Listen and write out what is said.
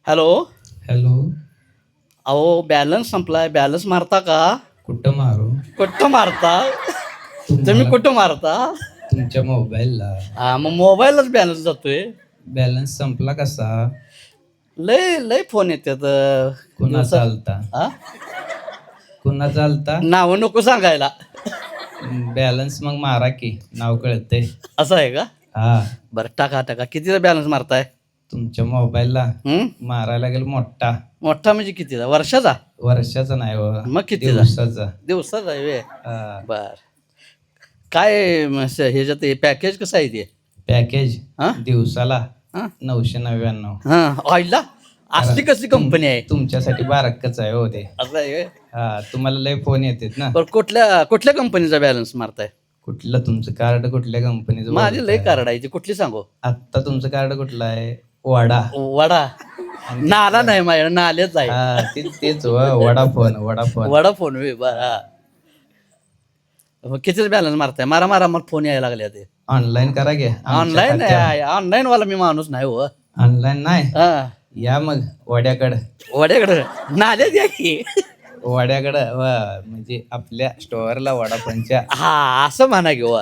Hello. Hello. अहो balance संपलाय, balance मारता का? कुठं मारू? कुठं मारता? तुम्ही तुम्हाला कुठं मारता? तुमच्या मोबाईलला. हा, मग मोबाईलच बॅलन्स जातोय. बॅलन्स संपला कसा? लय लय फोन येतात कुणाचा आलता? हा, कुणाचा आलता? नाव नको सांगायला. बॅलन्स मग मारा की, नाव कळतंय. असं आहे का? हा, बरं टाका टाका. कितीचा बॅलन्स मारताय? तुमच्या मोबाईलला हं? मारायला लागेल मोठा. मोठा म्हणजे कितीचा? वर्षाचा? वर्षाचा नाही हो, मग कितीचा? दिवसाचा. दिवसाचा आहे व्हय. हा. बर. काय ह्याच्यात हे पॅकेज कसं आहे ते? पॅकेज हा दिवसाला हा 999. हा ऑइलला असली कसली कंपनी आहे? तुमच्यासाठी बारक्कच आहे हो ते. असं आहे व्हय. हा, तुम्हाला लय फोन येतात ना. बरं कुठल्या कुठल्या कंपनीचा बॅलन्स मारताय? कुठलं तुमचं कार्ड कुठल्या कंपनीचं माझी लय बोलताय? कार्ड आहे ती, कुठली सांगू? आत्ता तुमचं कार्ड कुठलं आहे? वाडा. वडा. नाला नाही माझ्या, नालेच आहे. हा, तेच वडाफोन. वडाफोन वे बरं. मग कितीच बॅलन्स मारताय? मारा मारा, मला फोन यायला लागले ते. ऑनलाईन करा घ्या. ऑनलाईन ऑनलाईन वाला मी माणूस नाही हो. ऑनलाईन नाही. हा, या मग वड्याकडं. वड्याकडे नाले द्या की. वड्याकडं म्हणजे आपल्या स्टोअरला वडाफोनच्या. हा असं म्हणा घेऊ.